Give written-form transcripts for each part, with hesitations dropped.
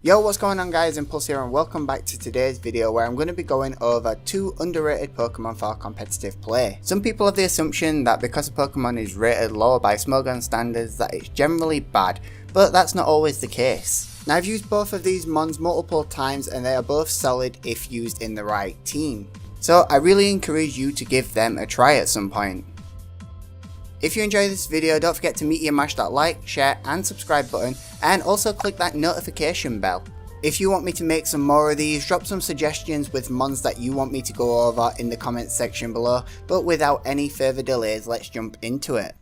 Yo, what's going on guys, Impulse here and welcome back to today's video where I'm going to be going over 2 underrated Pokemon for competitive play. Some people have the assumption that because a Pokemon is rated lower by Smogon standards that it's generally bad, but that's not always the case. Now I've used both of these mons multiple times and they are both solid if used in the right team. So I really encourage you to give them a try at some point. If you enjoy this video, don't forget to mash that like, share and subscribe button, and also click that notification bell. If you want me to make some more of these, drop some suggestions with mons that you want me to go over in the comments section below, but without any further delays, let's jump into it.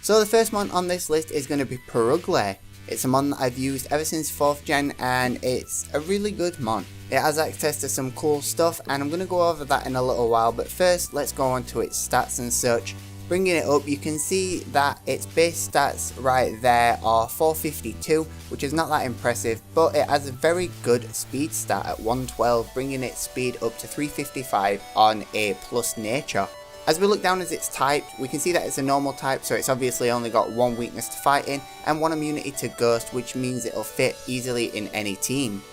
So the first mon on this list is going to be Cresselia. It's a mon that I've used ever since 4th gen and it's a really good mon. It has access to some cool stuff and I'm going to go over that in a little while, but first let's go on to its stats and such. Bringing it up, you can see that its base stats right there are 452, which is not that impressive, but it has a very good speed stat at 112, bringing its speed up to 355 on a plus nature. As we look down as its type, we can see that it's a normal type, so it's obviously only got 1 weakness to fighting and 1 immunity to ghost, which means it'll fit easily in any team.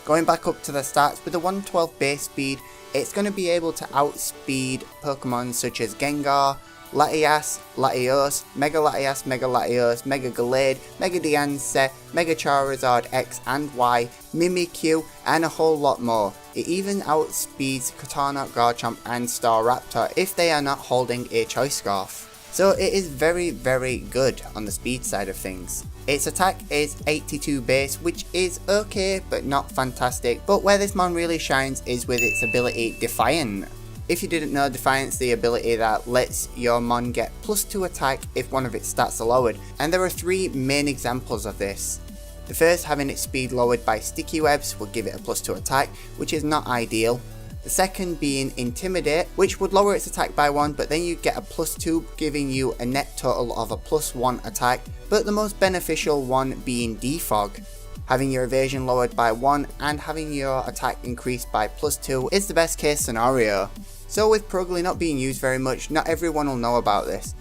Going back up to the stats, with a 112 base speed, it's going to be able to outspeed Pokemon such as Gengar, Latias, Latios, Mega Latias, Mega Latios, Mega Gallade, Mega Diancie, Mega Charizard X and Y, Mimikyu, and a whole lot more. It even outspeeds Katana, Garchomp and Staraptor if they are not holding a Choice Scarf. So it is very good on the speed side of things. Its attack is 82 base, which is okay but not fantastic, but where this mon really shines is with its ability Defiant. If you didn't know, Defiant's the ability that lets your mon get +2 attack if one of its stats are lowered, and there are 3 main examples of this. The first, having its speed lowered by sticky webs, would give it a +2 attack, which is not ideal. The second being Intimidate, which would lower its attack by 1, but then you get a +2, giving you a net total of a +1 attack, but the most beneficial one being Defog. Having your evasion lowered by 1 and having your attack increased by +2 is the best case scenario. So with Cresselia not being used very much, not everyone will know about this.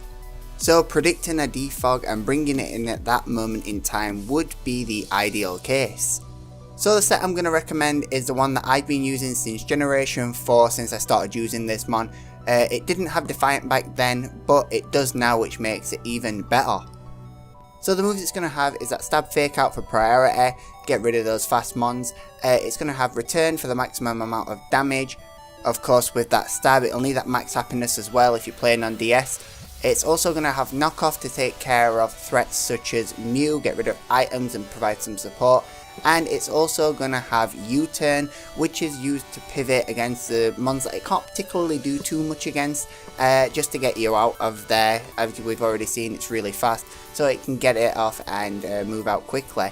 So predicting a defog and bringing it in at that moment in time would be the ideal case. So the set I'm going to recommend is the one that I've been using since Generation 4, since I started using this mon. It didn't have Defiant back then, but it does now, which makes it even better. So the moves it's going to have is that Stab Fake Out for priority, get rid of those fast mons. It's going to have Return for the maximum amount of damage. Of course with that stab it'll need that max happiness as well if you're playing on DS. It's also going to have Knockoff to take care of threats such as Mew, get rid of items and provide some support. And it's also going to have U-Turn, which is used to pivot against the mons that it can't particularly do too much against, just to get you out of there. As we've already seen, it's really fast, so it can get it off and move out quickly.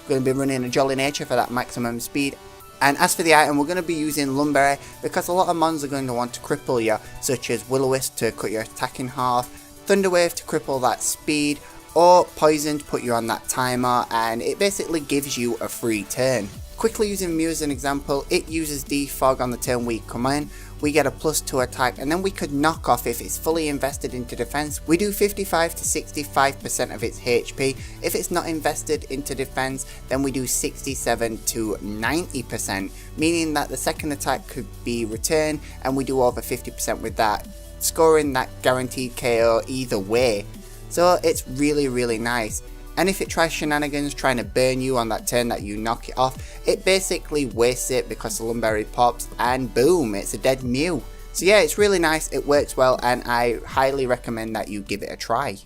We're going to be running a Jolly Nature for that maximum speed. And as for the item, we're going to be using Lumberry because a lot of mons are going to want to cripple you, such as Will-O-Wisp to cut your attack in half, Thunder Wave to cripple that speed, or Poison to put you on that timer, and it basically gives you a free turn. Quickly using Mew as an example, it uses Defog on the turn we come in, we get a +2 attack, and then we could knock off if it's fully invested into defense. We do 55 to 65% of its HP. If it's not invested into defense, then we do 67 to 90%, meaning that the second attack could be return, and we do over 50% with that, scoring that guaranteed KO either way. So it's really nice. And if it tries shenanigans trying to burn you on that turn that you knock it off, it basically wastes it because the Lumberry pops and boom, it's a dead Mew. So yeah, it's really nice, it works well, and I highly recommend that you give it a try.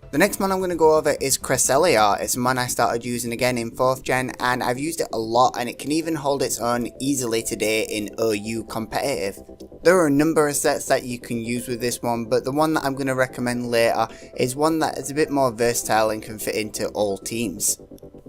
The next mon I'm going to go over is Cresselia. It's a mon I started using again in 4th gen and I've used it a lot, and it can even hold its own easily today in OU competitive. There are a number of sets that you can use with this one, but the one that I'm going to recommend later is one that is a bit more versatile and can fit into all teams.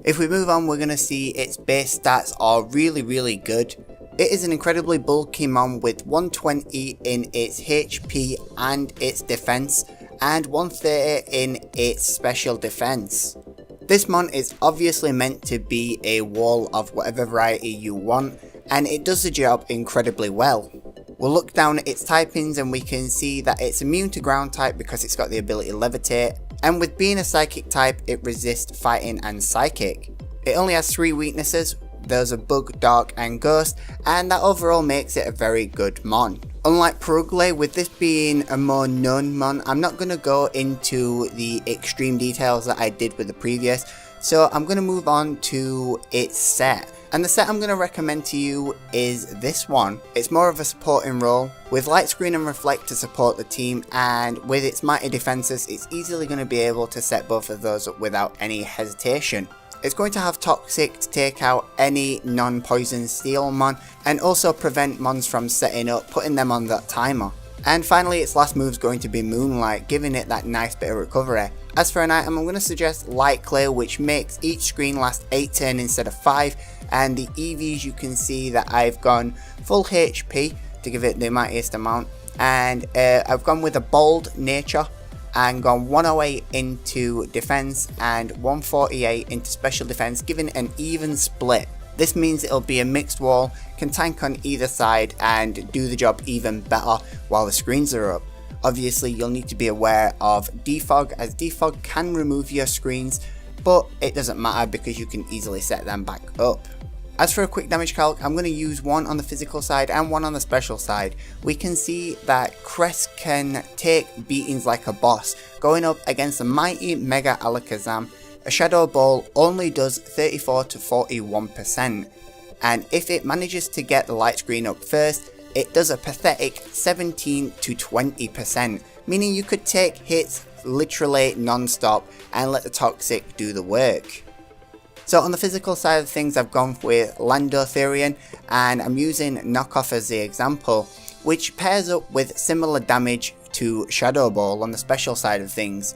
If we move on, we're going to see its base stats are really good. It is an incredibly bulky mon with 120 in its HP and its defense, and 130 in its special defense. This mon is obviously meant to be a wall of whatever variety you want, and it does the job incredibly well. We'll look down at its typings and we can see that it's immune to ground type because it's got the ability to levitate, and with being a psychic type it resists fighting and psychic. It only has 3 weaknesses. Those are bug, dark and ghost, and that overall makes it a very good mon. Unlike Purugly, with this being a more known mon, I'm not going to go into the extreme details that I did with the previous, so I'm going to move on to its set. And the set I'm going to recommend to you is this one. It's more of a supporting role, with Light Screen and Reflect to support the team, and with its mighty defenses it's easily going to be able to set both of those up without any hesitation. It's going to have Toxic to take out any non-poison steel mon, and also prevent mons from setting up, putting them on that timer. And finally its last move is going to be Moonlight, giving it that nice bit of recovery. As for an item, I'm going to suggest Light Clear, which makes each screen last 8 turns instead of 5, and the EVs you can see that I've gone full HP to give it the mightiest amount, and I've gone with a bold nature and gone 108 into defense and 148 into special defense, giving an even split. This means it'll be a mixed wall, can tank on either side and do the job even better while the screens are up. Obviously you'll need to be aware of defog, as defog can remove your screens, but it doesn't matter because you can easily set them back up. As for a quick damage calc, I'm going to use one on the physical side and one on the special side. We can see that Cress can take beatings like a boss, going up against the mighty Mega Alakazam. A Shadow Ball only does 34 to 41%, and if it manages to get the light screen up first, it does a pathetic 17 to 20%, meaning you could take hits literally non-stop and let the Toxic do the work. So on the physical side of things, I've gone with Landotherian, and I'm using Knockoff as the example, which pairs up with similar damage to Shadow Ball on the special side of things.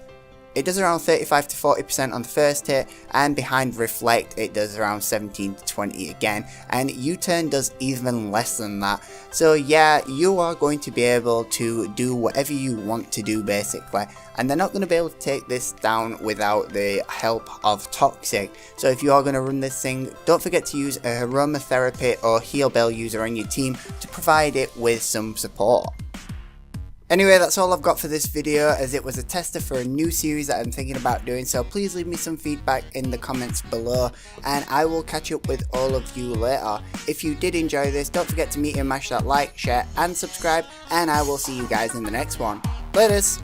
It does around 35 to 40% on the first hit, and behind Reflect it does around 17 to 20 again, and U-turn does even less than that. So yeah, you are going to be able to do whatever you want to do basically, and they're not going to be able to take this down without the help of Toxic. So if you are going to run this thing, don't forget to use a Aromatherapy or Heal Bell user on your team to provide it with some support. Anyway, that's all I've got for this video, as it was a tester for a new series that I'm thinking about doing, so please leave me some feedback in the comments below, and I will catch up with all of you later. If you did enjoy this, don't forget to mash that like, share and subscribe, and I will see you guys in the next one. Laters!